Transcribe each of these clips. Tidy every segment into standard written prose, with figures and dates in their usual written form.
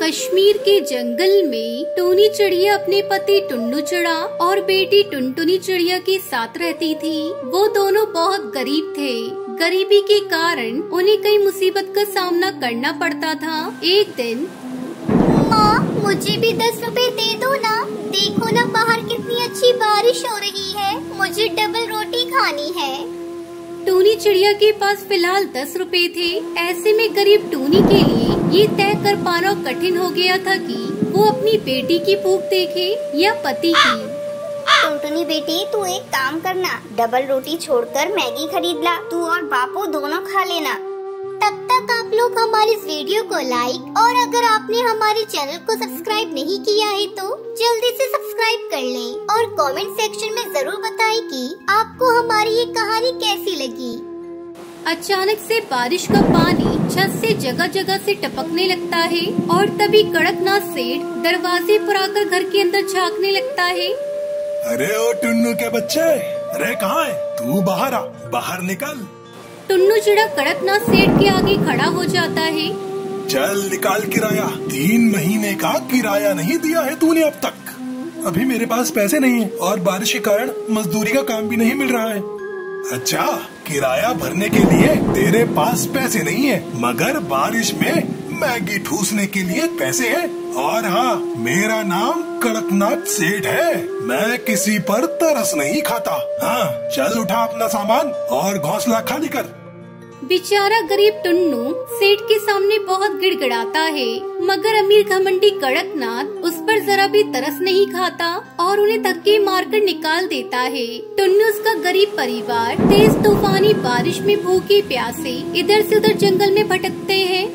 कश्मीर के जंगल में टूनी चिड़िया अपने पति टुन्नू चिड़ा और बेटी टुनटुनी चिड़िया के साथ रहती थी। वो दोनों बहुत गरीब थे। गरीबी के कारण उन्हें कई मुसीबत का सामना करना पड़ता था। एक दिन, माँ मुझे भी 10 रुपए दे दो ना। देखो ना बाहर कितनी अच्छी बारिश हो रही है, मुझे डबल रोटी खानी है। टूनी चिड़िया के पास फिलहाल 10 रुपए थे। ऐसे में गरीब टूनी के लिए ये तय कर पाना कठिन हो गया था कि वो अपनी बेटी की भूख देखे या पति की। टुनटुनी बेटी, तू एक काम करना, डबल रोटी छोड़कर मैगी खरीद ला। तू और बापू दोनों खा लेना। तब तक आप लोग हमारे इस वीडियो को लाइक और अगर आपने हमारे चैनल को सब्सक्राइब नहीं किया है तो जल्दी से सब्सक्राइब कर लें और कमेंट सेक्शन में जरूर बताएं कि आपको हमारी ये कहानी कैसी लगी। अचानक से बारिश का पानी छत से जगह जगह से टपकने लगता है और तभी कड़कनाथ सेठ दरवाजे पर आकर घर के अंदर झांकने लगता है। अरे ओ टुन्नू के बच्चे, अरे कहाँ है तू? बाहर आ, बाहर निकल। टुन्नू चिड़ा कड़कनाथ सेठ के आगे खड़ा हो जाता है। चल निकाल किराया। 3 महीने का किराया नहीं दिया है तूने अब तक। अभी मेरे पास पैसे नहीं है और बारिश के कारण मजदूरी का काम भी नहीं मिल रहा है। अच्छा, किराया भरने के लिए तेरे पास पैसे नहीं है, मगर बारिश में मैगी ठूसने के लिए पैसे है। और हाँ, मेरा नाम कड़कनाथ सेठ है। मैं किसी पर तरस नहीं खाता। हाँ, चल उठा अपना सामान और घोंसला खाली कर। बेचारा गरीब टुन्नू सेठ के सामने बहुत गिड़गिड़ाता है, मगर अमीर घमंडी कड़कनाथ उस पर जरा भी तरस नहीं खाता और उन्हें धक्के मारकर निकाल देता है। टुन्नू उसका गरीब परिवार तेज तूफानी बारिश में भूखे प्यासे इधर से उधर जंगल में भटकते हैं।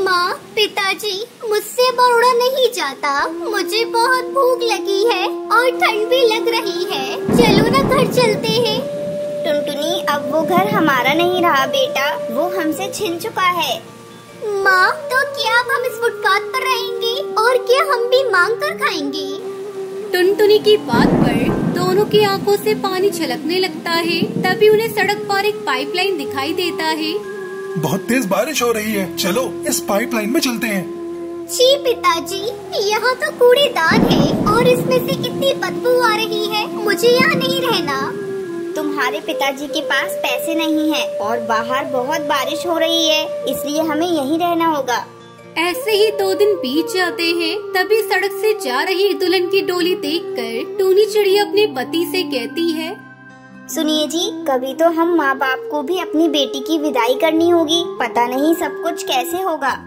माँ, पिताजी, मुझसे अब उड़ा नहीं जाता। मुझे बहुत भूख लगी है और ठंड भी लग रही है। चलो ना घर चलते हैं। टुनटुनी, अब वो घर हमारा नहीं रहा बेटा, वो हमसे छिन चुका है। माँ, तो क्या अब हम इस फुटपाथ पर रहेंगे और क्या हम भी मांग कर खाएंगे? टुनटुनी की बात पर दोनों की आंखों से पानी छलकने लगता है। तभी उन्हें सड़क पर एक पाइपलाइन दिखाई देता है। बहुत तेज बारिश हो रही है, चलो इस पाइपलाइन में चलते हैं। जी पिताजी, यहाँ तो कूड़ेदान है और इसमें से कितनी बदबू आ रही है। मुझे यहाँ नहीं रहना। तुम्हारे पिताजी के पास पैसे नहीं है और बाहर बहुत बारिश हो रही है, इसलिए हमें यहीं रहना होगा। ऐसे ही 2 दिन बीत जाते हैं। तभी सड़क से जा रही दुल्हन की डोली देखकर टूनी चिड़िया अपने पति से कहती है, सुनिए जी, कभी तो हम माँ बाप को भी अपनी बेटी की विदाई करनी होगी। पता नहीं सब कुछ कैसे होगा।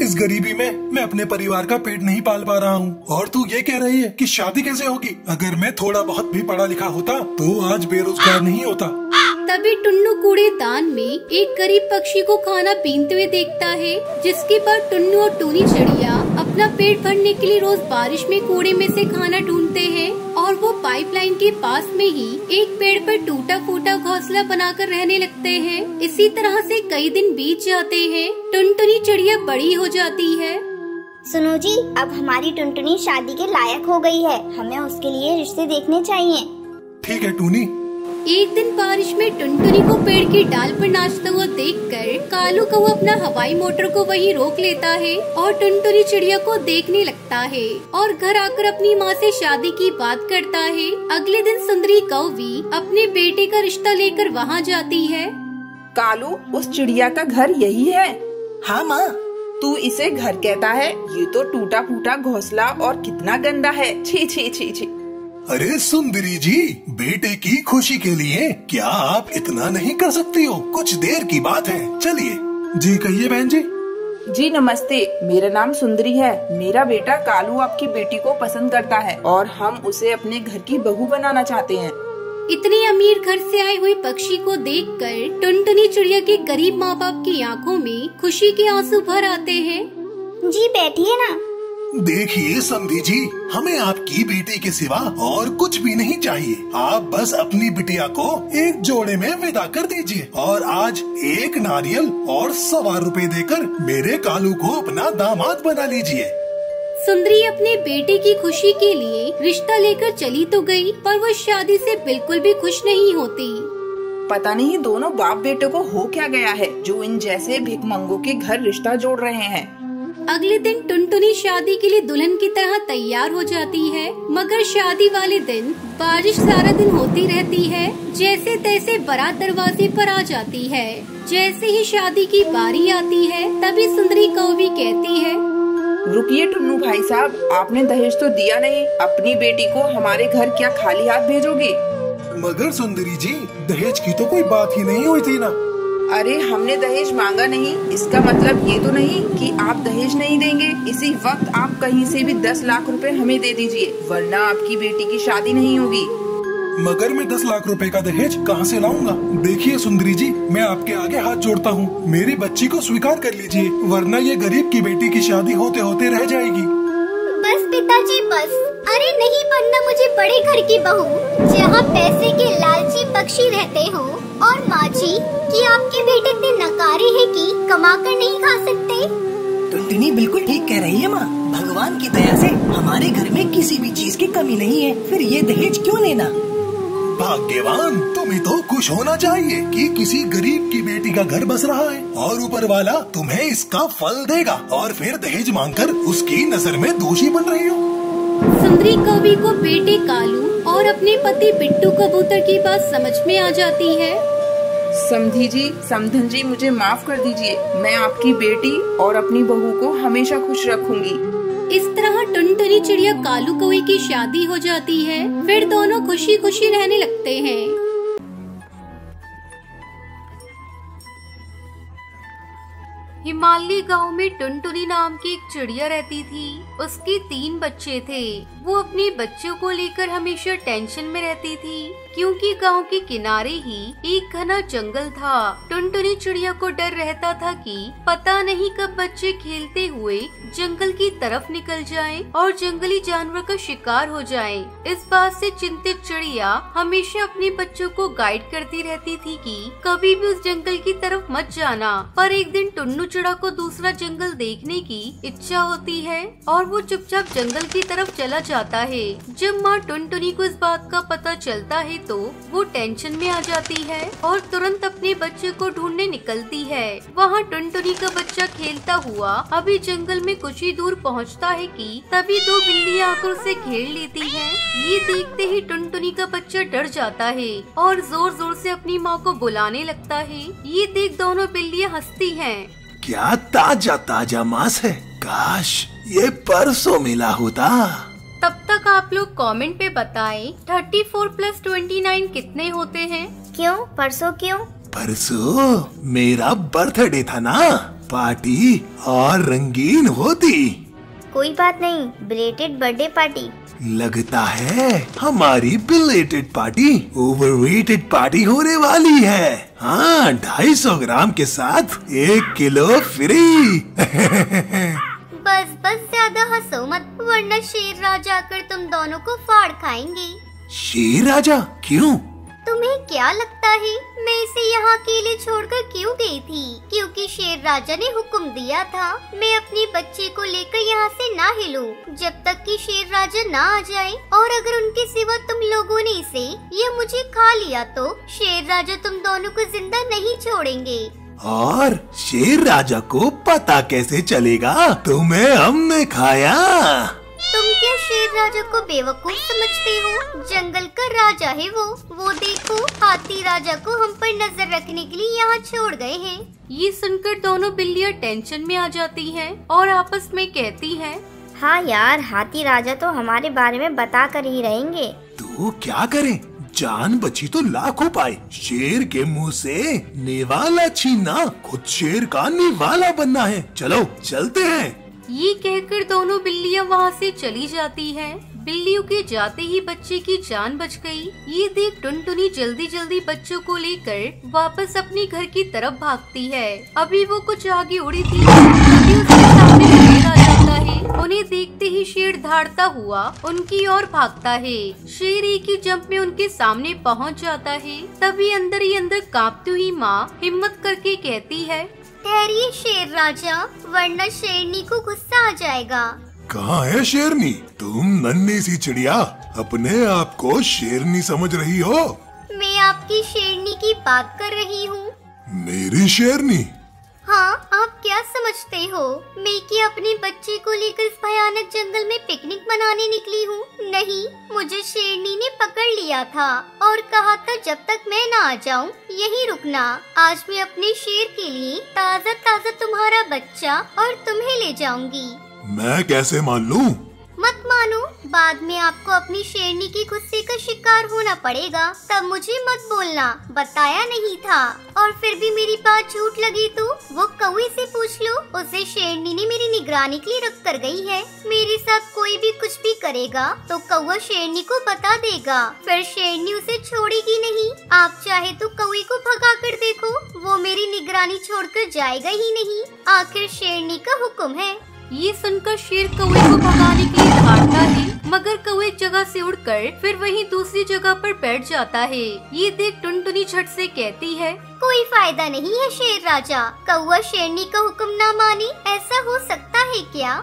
इस गरीबी में मैं अपने परिवार का पेट नहीं पाल पा रहा हूँ और तू ये कह रही है कि शादी कैसे होगी? अगर मैं थोड़ा बहुत भी पढ़ा लिखा होता तो आज बेरोजगार नहीं होता। तभी टुन्नू कूड़ेदान में एक गरीब पक्षी को खाना पीनते हुए देखता है, जिसके बाद टुन्नू और टूनी चिड़िया अपना पेट भरने के लिए रोज बारिश में कूड़े में से खाना ढूंढते हैं और वो पाइपलाइन के पास में ही एक पेड़ पर टूटा फूटा घोंसला बनाकर रहने लगते हैं। इसी तरह से कई दिन बीत जाते हैं। टुनटुनी चिड़िया बड़ी हो जाती है। सुनो जी, अब हमारी टुनटुनी शादी के लायक हो गई है, हमें उसके लिए रिश्ते देखने चाहिए। ठीक है टूनी। एक दिन बारिश में टुनटुनी को पेड़ की डाल पर नाचता हुआ देखकर कालू कौवा अपना हवाई मोटर को वहीं रोक लेता है और टुनटुनी चिड़िया को देखने लगता है और घर आकर अपनी माँ से शादी की बात करता है। अगले दिन सुंदरी कौवी अपने बेटे का रिश्ता लेकर वहाँ जाती है। कालू, उस चिड़िया का घर यही है? हाँ माँ। तू इसे घर कहता है? ये तो टूटा फूटा घोंसला और कितना गंदा है। छी छी छी छी। अरे सुंदरी जी, बेटे की खुशी के लिए क्या आप इतना नहीं कर सकती हो? कुछ देर की बात है, चलिए। जी कहिए बहन जी। जी नमस्ते, मेरा नाम सुंदरी है। मेरा बेटा कालू आपकी बेटी को पसंद करता है और हम उसे अपने घर की बहू बनाना चाहते हैं। इतने अमीर घर से आए हुए पक्षी को देखकर टुनटुनी चिड़िया के गरीब माँ बाप की आंखों में खुशी के आंसू भर आते हैं। जी बैठिए ना। देखिए समधी जी, हमें आपकी बेटी के सिवा और कुछ भी नहीं चाहिए। आप बस अपनी बिटिया को एक जोड़े में विदा कर दीजिए और आज 1 नारियल और 1.25 रुपए देकर मेरे कालू को अपना दामाद बना लीजिए। सुंदरी अपने बेटे की खुशी के लिए रिश्ता लेकर चली तो गई, पर वो शादी से बिल्कुल भी खुश नहीं होती। पता नहीं दोनों बाप बेटे को हो क्या गया है जो इन जैसे भिखमंगों के घर रिश्ता जोड़ रहे हैं। अगले दिन टुनटुनी शादी के लिए दुल्हन की तरह तैयार हो जाती है, मगर शादी वाले दिन बारिश सारा दिन होती रहती है। जैसे तैसे बारात दरवाजे पर आ जाती है। जैसे ही शादी की बारी आती है तभी सुंदरी कौवी कहती है, रुकिए टुन्नू भाई साहब, आपने दहेज तो दिया नहीं, अपनी बेटी को हमारे घर क्या खाली हाथ भेजोगे? मगर सुंदरी जी, दहेज की तो कोई बात ही नहीं हुई थी ना। अरे हमने दहेज मांगा नहीं, इसका मतलब ये तो नहीं कि आप दहेज नहीं देंगे। इसी वक्त आप कहीं से भी 10 लाख रुपए हमें दे दीजिए, वरना आपकी बेटी की शादी नहीं होगी। मगर मैं 10 लाख रुपए का दहेज कहाँ से लाऊंगा? देखिए सुंदरी जी, मैं आपके आगे हाथ जोड़ता हूँ, मेरी बच्ची को स्वीकार कर लीजिए, वरना ये गरीब की बेटी की शादी होते होते रह जाएगी। बस पिताजी बस, अरे नहीं बनना मुझे बड़े घर की बहू जहाँ पैसे के लालची पक्षी रहते हो। और माँ जी कि आपके बेटे इतने नकारे हैं कि कमा कर नहीं खा सकते। टुनटुनी बिल्कुल ठीक कह रही है माँ, भगवान की दया से हमारे घर में किसी भी चीज की कमी नहीं है, फिर ये दहेज क्यों लेना? भाग्यवान, तुम्हें तो खुश होना चाहिए कि किसी गरीब की बेटी का घर बस रहा है और ऊपर वाला तुम्हें इसका फल देगा, और फिर दहेज मांगकर उसकी नजर में दोषी बन रही हो। सुंदरी कौवी को बेटे कालू और अपने पति बिट्टू कबूतर की बात समझ में आ जाती है। समधी जी, समधन जी, मुझे माफ कर दीजिए, मैं आपकी बेटी और अपनी बहू को हमेशा खुश रखूंगी। इस तरह टुनटुनी चिड़िया कालू कौवे की शादी हो जाती है। फिर दोनों खुशी खुशी रहने लगते हैं। हिमालय गांव में टुनटुनी नाम की एक चिड़िया रहती थी। उसके 3 बच्चे थे। वो अपने बच्चों को लेकर हमेशा टेंशन में रहती थी, क्योंकि गांव के किनारे ही एक घना जंगल था। टुनटुनी चिड़िया को डर रहता था कि पता नहीं कब बच्चे खेलते हुए जंगल की तरफ निकल जाएं और जंगली जानवर का शिकार हो जाएं। इस बात से चिंतित चिड़िया हमेशा अपने बच्चों को गाइड करती रहती थी कि कभी भी उस जंगल की तरफ मत जाना। पर एक दिन टुन्नू चिड़ा को दूसरा जंगल देखने की इच्छा होती है और वो चुपचाप जंगल की तरफ चला जाता है। जब माँ टुनटुनी को इस बात का पता चलता है तो वो टेंशन में आ जाती है और तुरंत अपने बच्चे को ढूंढने निकलती है। वहाँ टुनटुनी का बच्चा खेलता हुआ अभी जंगल में कुछ ही दूर पहुँचता है कि तभी 2 बिल्लियाँ आकर उसे घेर लेती हैं। ये देखते ही टुनटुनी का बच्चा डर जाता है और जोर जोर से अपनी माँ को बुलाने लगता है। ये देख दोनों बिल्लियाँ हंसती हैं। क्या ताजा ताजा मांस है, काश ये परसों मिला होता। तब तक आप लोग कमेंट पे बताएं 34 + 29 कितने होते हैं? क्यों परसों क्यों? परसों मेरा बर्थडे था ना, पार्टी और रंगीन होती। कोई बात नहीं, बिलेटेड बर्थडे पार्टी। लगता है हमारी बिलेटेड पार्टी ओवररेटेड पार्टी होने वाली है। हाँ, 250 ग्राम के साथ 1 किलो फ्री। बस बस ज्यादा हंसो मत, वरना शेर राजा आकर तुम दोनों को फाड़ खाएंगे। शेर राजा क्यों? तुम्हें क्या लगता है मैं इसे यहाँ अकेले छोड़कर क्यों गई थी? क्योंकि शेर राजा ने हुक्म दिया था मैं अपने बच्चे को लेकर यहाँ से ना हिलूं जब तक कि शेर राजा ना आ जाए, और अगर उनके सिवा तुम लोगों ने इसे या मुझे खा लिया तो शेर राजा तुम दोनों को जिंदा नहीं छोड़ेंगे। और शेर राजा को पता कैसे चलेगा तुम्हें हमने खाया? तुम क्या शेर राजा को बेवकूफ समझते हो? जंगल का राजा है वो देखो हाथी राजा को हम पर नजर रखने के लिए यहाँ छोड़ गए हैं। ये सुनकर दोनों बिल्लियाँ टेंशन में आ जाती हैं और आपस में कहती हैं, हाँ यार, हाथी राजा तो हमारे बारे में बता कर ही रहेंगे। तो क्या करें, जान बची तो लाखों पाए। शेर के मुंह से निवाला छीनना खुद शेर का निवाला बनना है। चलो चलते हैं। ये कहकर दोनों बिल्लियाँ वहाँ से चली जाती हैं। बिल्लियों के जाते ही बच्चे की जान बच गई। ये देख टुनटुनी जल्दी जल्दी बच्चों को लेकर वापस अपने घर की तरफ भागती है। अभी वो कुछ आगे उड़ी थी तभी उसके सामने शेर आ जाता है। उन्हें देखते ही शेर धाड़ता हुआ उनकी ओर भागता है। शेर एक ही जंप में उनके सामने पहुँच जाता है। तभी अंदर ही अंदर कांपती हुई माँ हिम्मत करके कहती है, ठहरिए शेर राजा, वरना शेरनी को गुस्सा आ जाएगा। कहाँ है शेरनी? तुम नन्ही सी चिड़िया अपने आप को शेरनी समझ रही हो? मैं आपकी शेरनी की बात कर रही हूँ। मेरी शेरनी? हाँ, आप क्या समझते हो मैं कि अपने बच्चे को लेकर इस भयानक जंगल में पिकनिक मनाने निकली हूँ? नहीं, मुझे शेरनी ने पकड़ लिया था और कहा था जब तक मैं ना आ जाऊँ यहीं रुकना। आज मैं अपने शेर के लिए ताज़ा ताज़ा तुम्हारा बच्चा और तुम्हें ले जाऊंगी। मैं कैसे मान लूं? मत मानो, बाद में आपको अपनी शेरनी के गुस्से का शिकार होना पड़ेगा। तब मुझे मत बोलना बताया नहीं था। और फिर भी मेरी बात झूठ लगी तो वो कौवे से पूछ लो, उसे शेरनी ने मेरी निगरानी के लिए रख कर गई है। मेरे साथ कोई भी कुछ भी करेगा तो कौवा शेरनी को बता देगा, फिर शेरनी उसे छोड़ेगी नहीं। आप चाहे तो कौवे को भगा कर देखो, वो मेरी निगरानी छोड़कर जाएगा ही नहीं। आखिर शेरनी का हुक्म है। ये सुनकर शेर कौवे को भगाने के लिए दहाड़ता है, मगर कौवे जगह से उड़कर फिर वहीं दूसरी जगह पर बैठ जाता है। ये देख टुनटुनी झट से कहती है, कोई फायदा नहीं है शेर राजा, कौवा शेरनी का हुक्म ना माने, ऐसा हो सकता है क्या?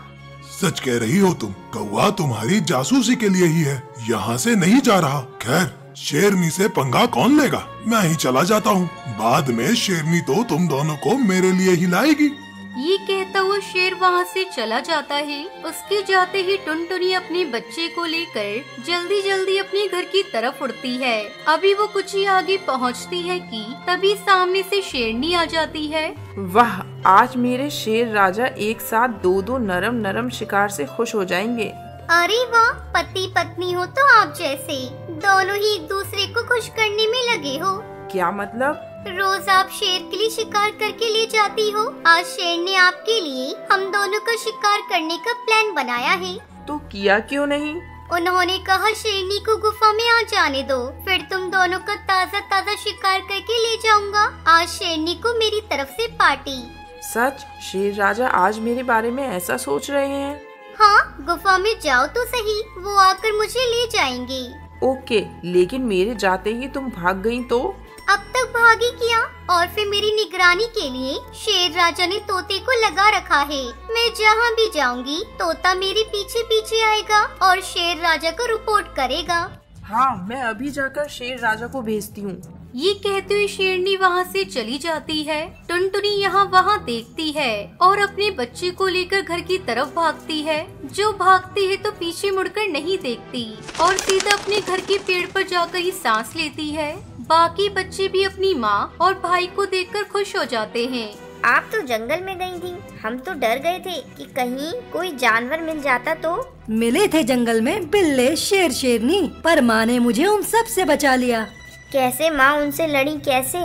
सच कह रही हो तुम, कौवा तुम्हारी जासूसी के लिए ही है, यहाँ से नहीं जा रहा। खैर, शेरनी से पंगा कौन लेगा, मैं ही चला जाता हूँ। बाद में शेरनी तो तुम दोनों को मेरे लिए ही लाएगी। ये कहता हुआ शेर वहाँ से चला जाता है। उसके जाते ही टुनटुनी अपने बच्चे को लेकर जल्दी जल्दी अपने घर की तरफ उड़ती है। अभी वो कुछ ही आगे पहुँचती है कि तभी सामने से शेरनी आ जाती है। वाह, आज मेरे शेर राजा एक साथ दो नरम नरम शिकार से खुश हो जाएंगे। अरे वाह, पति पत्नी हो तो आप जैसे, दोनों ही एक दूसरे को खुश करने में लगे हो। क्या मतलब? रोज आप शेर के लिए शिकार करके ले जाती हो, आज शेर ने आपके लिए हम दोनों का शिकार करने का प्लान बनाया है। तो किया क्यों नहीं? उन्होंने कहा शेरनी को गुफा में आ जाने दो, फिर तुम दोनों का ताज़ा ताज़ा शिकार करके ले जाऊंगा। आज शेरनी को मेरी तरफ से पार्टी। सच? शेर राजा आज मेरे बारे में ऐसा सोच रहे हैं? हाँ, गुफा में जाओ तो सही, वो आकर मुझे ले जाएंगे। ओके, लेकिन मेरे जाते ही तुम भाग गई तो? अब तक भागी क्या? और फिर मेरी निगरानी के लिए शेर राजा ने तोते को लगा रखा है। मैं जहाँ भी जाऊंगी तोता मेरे पीछे पीछे आएगा और शेर राजा को रिपोर्ट करेगा। हाँ, मैं अभी जाकर शेर राजा को भेजती हूँ। ये कहते हुए शेरनी वहाँ से चली जाती है। टुनटुनी यहाँ वहाँ देखती है और अपने बच्चे को लेकर घर की तरफ भागती है। जो भागती है तो पीछे मुड़कर नहीं देखती और सीधा अपने घर के पेड़ पर जाकर ही सांस लेती है। बाकी बच्चे भी अपनी माँ और भाई को देखकर खुश हो जाते हैं। आप तो जंगल में गई थी, हम तो डर गए थे कि कहीं कोई जानवर मिल जाता तो। मिले थे जंगल में बिल्ले, शेर, शेरनी, पर माँ ने मुझे उन सब से बचा लिया। कैसे माँ उनसे लड़ी कैसे?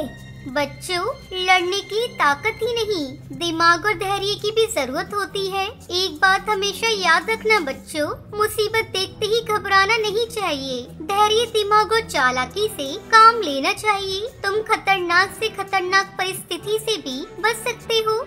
बच्चों, लड़ने की ताकत ही नहीं, दिमाग और धैर्य की भी जरूरत होती है। एक बात हमेशा याद रखना बच्चों, मुसीबत देखते ही घबराना नहीं चाहिए। धैर्य, दिमाग और चालाकी से काम लेना चाहिए। तुम खतरनाक से खतरनाक परिस्थिति से भी बच सकते हो।